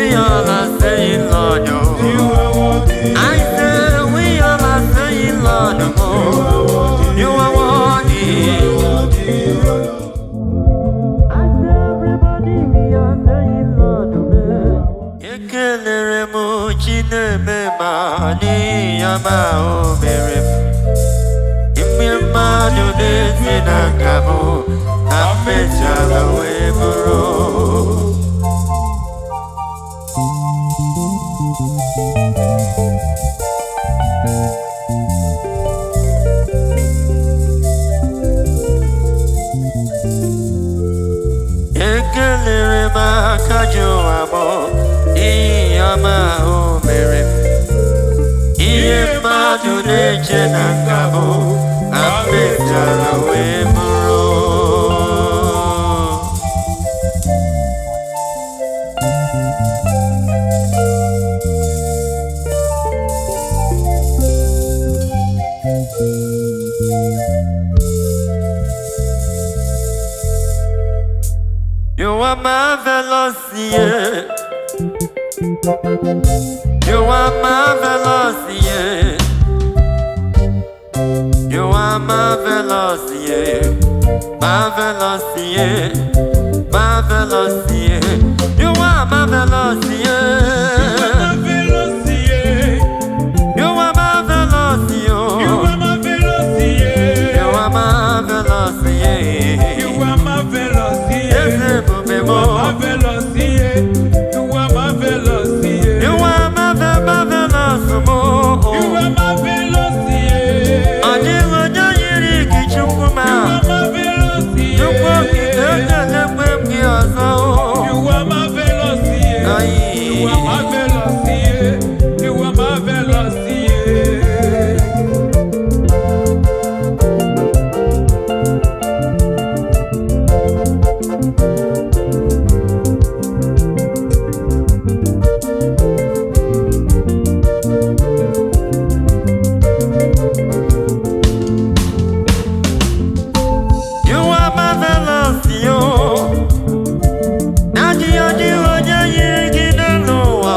we all are saying, Lord, You are worthy. I say, we all are saying, Lord, you are worthy. I say, everybody, we are saying, Lord, Ekelere mu chineme ma ni yama o mere. Imirma do de sinagamu na mejala weburo. Ekelere ma kajo amo iyama o mere. Iye ma do de chenagamu na mejala weburo. You are marvelous, yeah. You are marvelous, yeah. You are marvelous, yeah. Marvelous, yeah. Marvelous, yeah. You are marvelous, yeah. Marvelous, yeah. You are marvelous, You yo. are marvelous, yeah. You are marvelous, yeah. You are marvelous, yeah. Yes, You are marvelous, yeah. You are marvelous, yeah. you are marvelous, mo. You are marvelous, yeah. Adiwo jayiri kichukuma. You are marvelous, Chukwu yeah. kitele kwemki ozo. You are marvelous, yeah. Aye. You are marvelous, yeah. You are marvelous, yeah. You are marvelous, yo. Naji adiwo jayiri kinelo wa.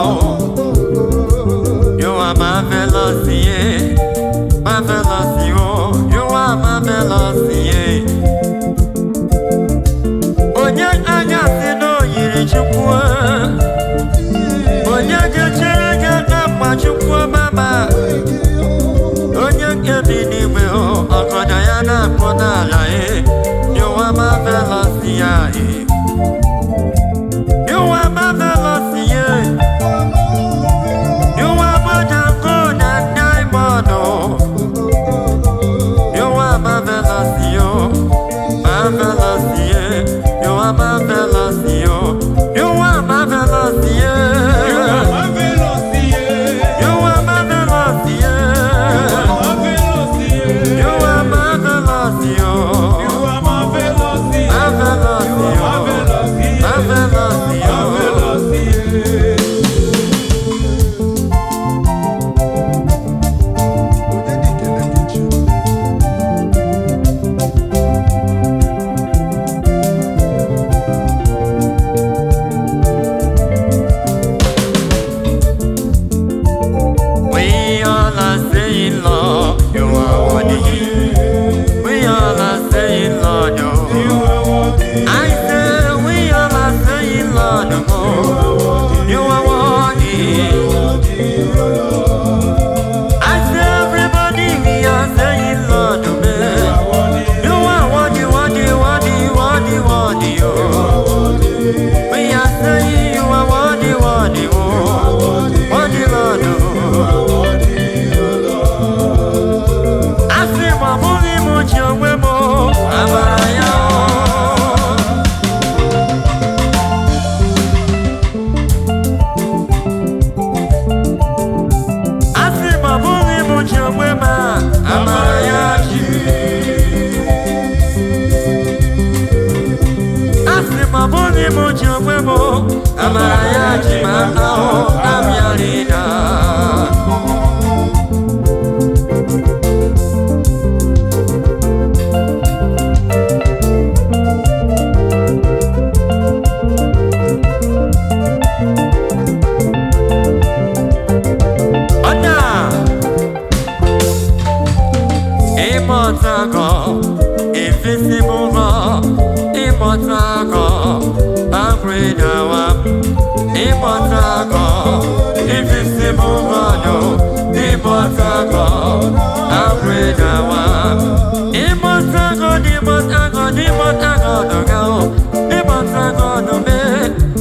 immortal God, invisible God, immortal God, how great thou art. Immortal God, immortal God, immortal God, immortal God,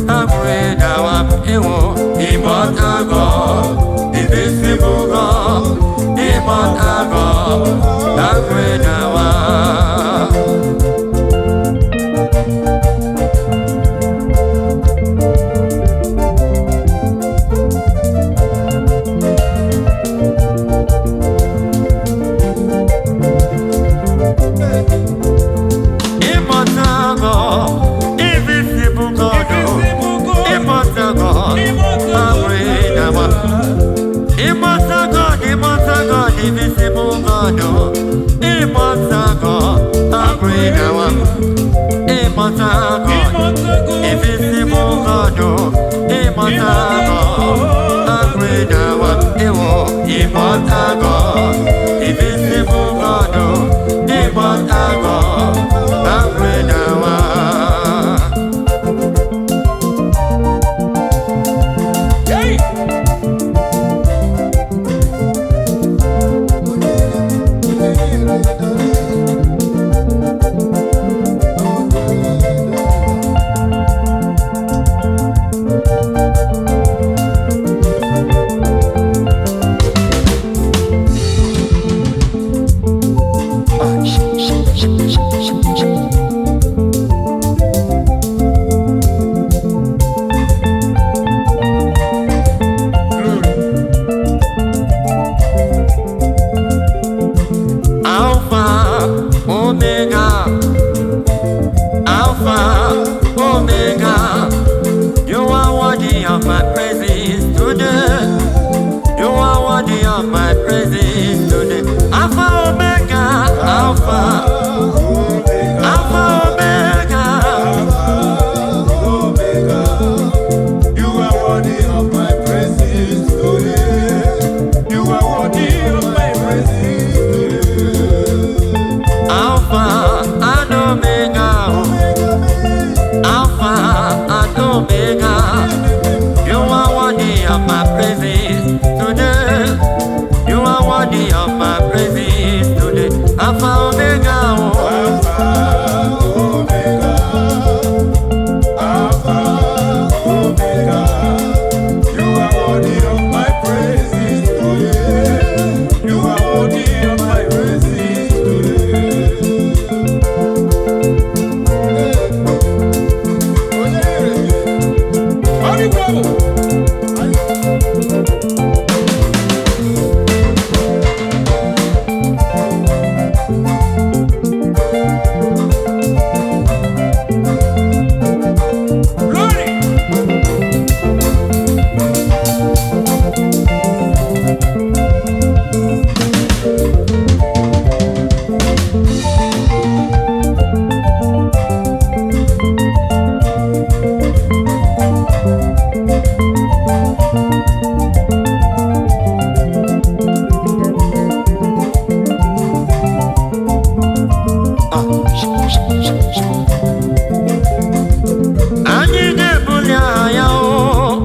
how great thou art. Immortal God, invisible God, immortal God, how great thou art. Immortal God, invisible God, immortal God, how great thou art. Immortal God, immortal God, invisible God, immortal God, how great thou art. Immortal God, invisible God, immortal God, how great thou art. Immortal God, invisible God, immortal God, how great thou art. Hey! Alpha, Omega, Alpha, Omega, you are worthy of my praises today. You are worthy of my praises today. Alpha, Omega, Alpha, Alpha, Omega, You are worthy of my praises today. You are worthy of my praises today. Alpha and Omega, Alpha and Omega, you are worthy of my praises today. You are worthy of my praises today. Alpha, Omega, Alpha, Omega. You are worthy of my praises today. You are worthy of my praises today. Ari bravo. Glory. anyị na-ebuli anya o.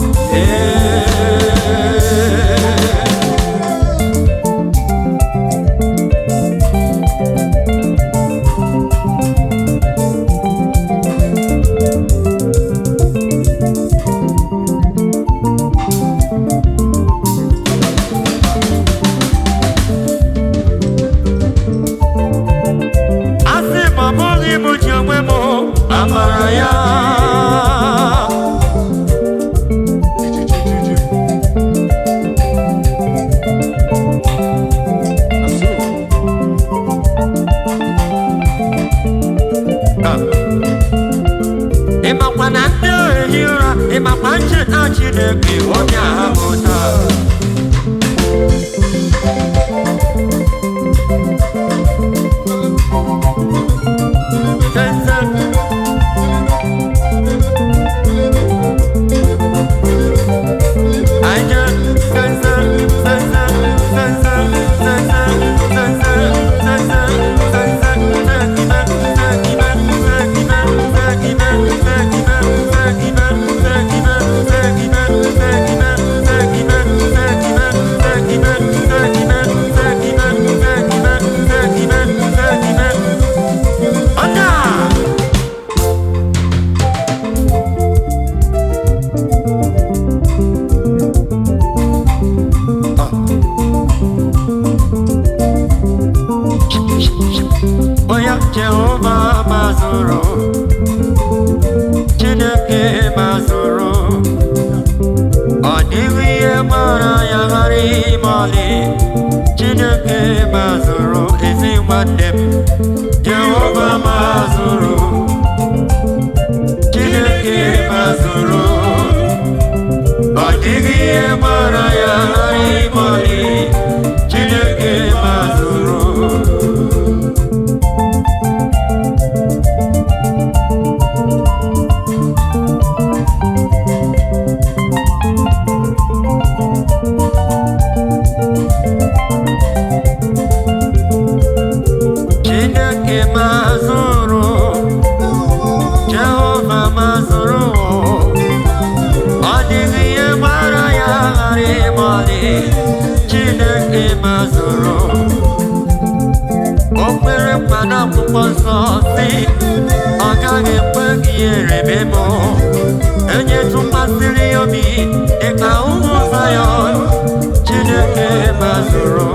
Asị ma ọ bụghị m ji onwe m amara ya. Ịmakwa na ndị ohi ụra, ịmakwa ncheta Chineke onye ahụ taa. Thank you. dịghị mara ya ghara ịmali Chineke mazụrụ ezi nwanne m Jehova mazụrụ Chineke mazụrụ ọ dịghị ihe mara ya ghara ịmali Chineke mazụrụ Chineke mazụrụ o kwere nkwa n'akwụkwọ nsọ sị ọ gaghị ekwe gị ihere m onye tụkwasịrị ya obi dịka ụmụ Zayọn Chineke mazụrụ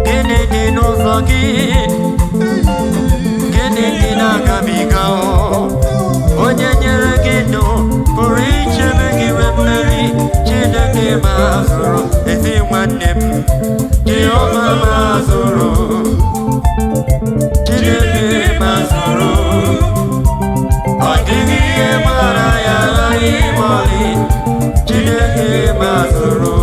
gịnị dị n'ụzọ gị gịnị dị na-agabiga onye nyere gị ndụ pụrụ ichebe gị wee mmeri Chineke mazụrụ ezi nwanne m Jehova mazụrụ Chineke mazụrụ ọ dịghị ihe mara ya ghara ịmali Chineke mazụrụ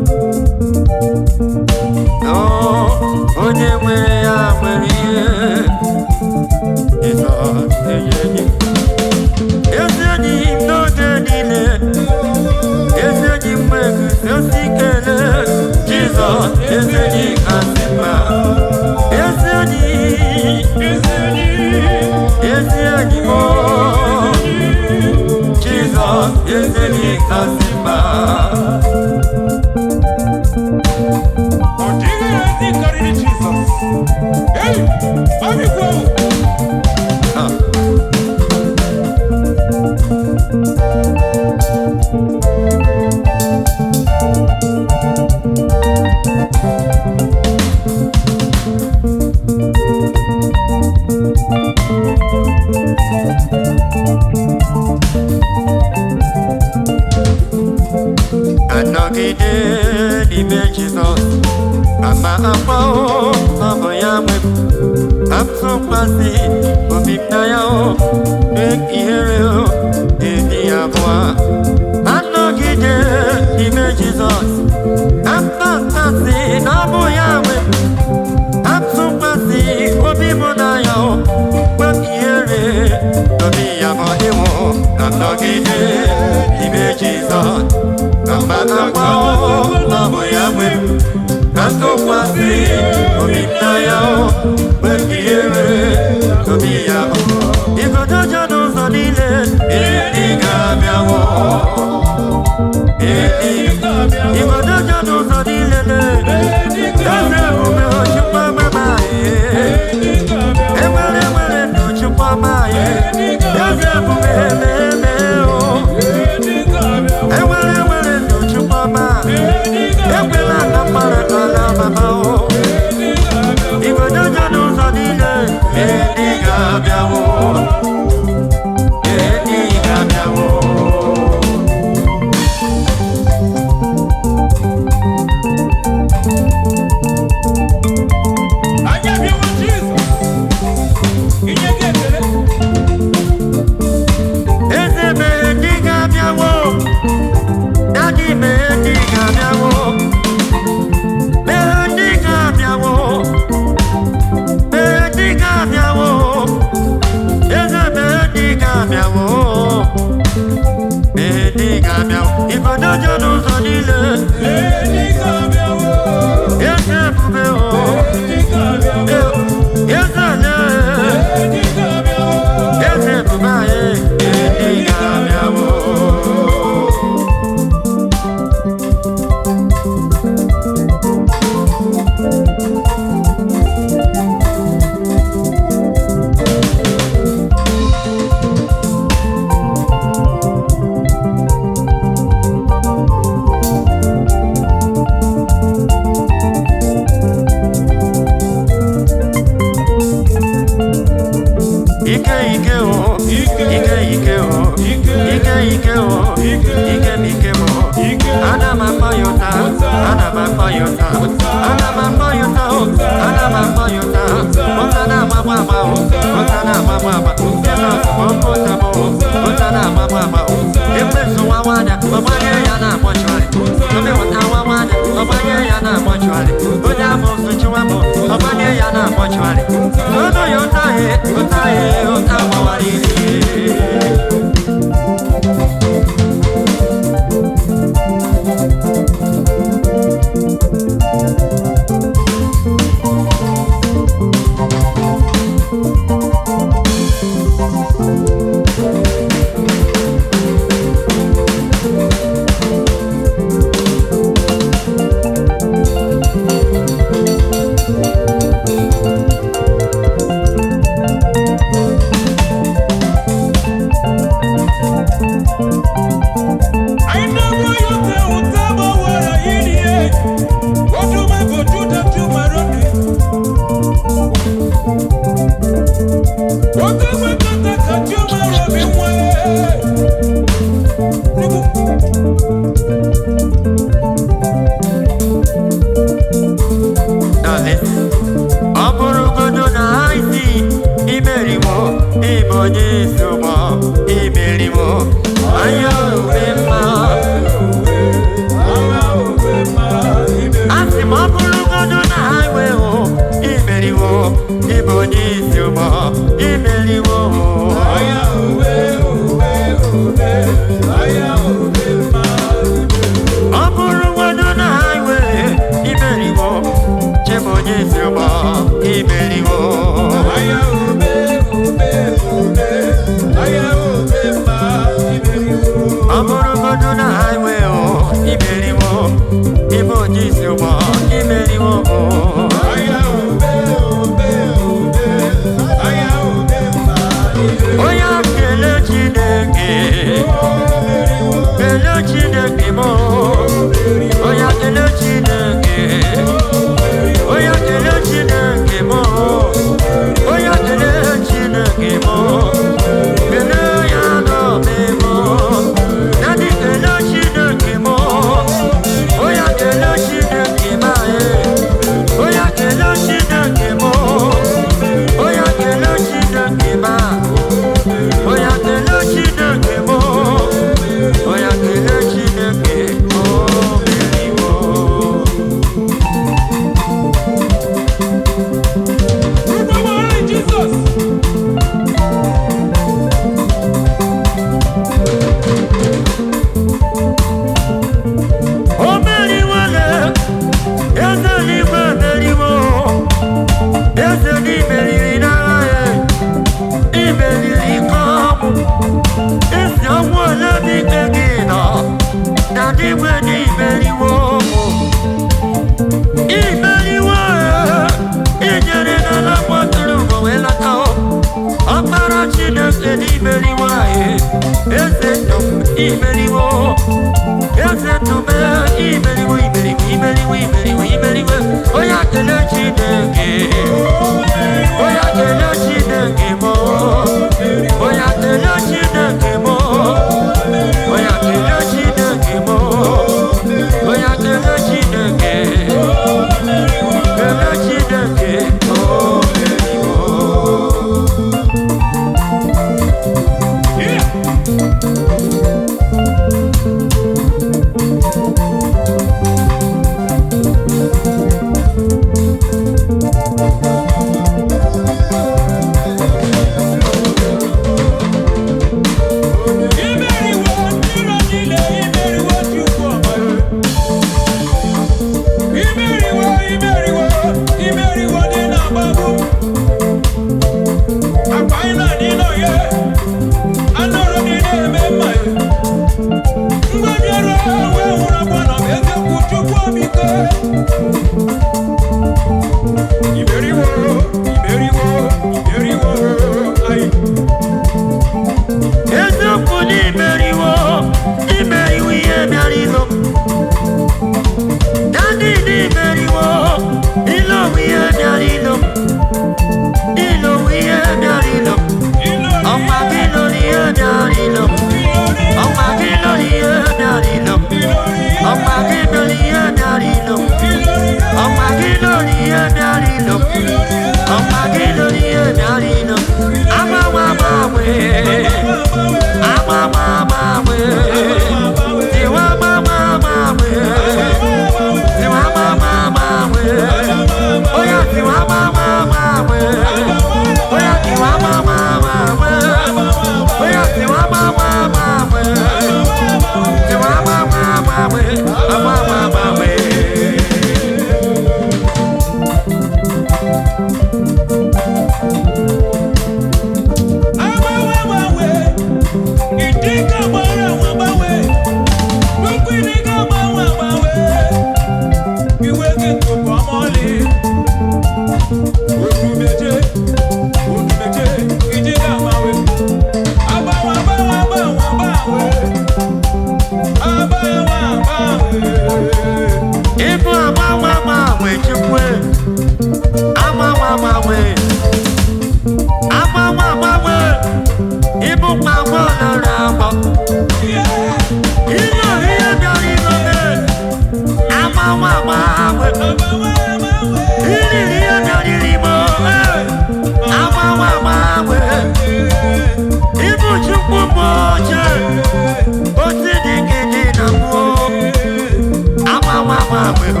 I'm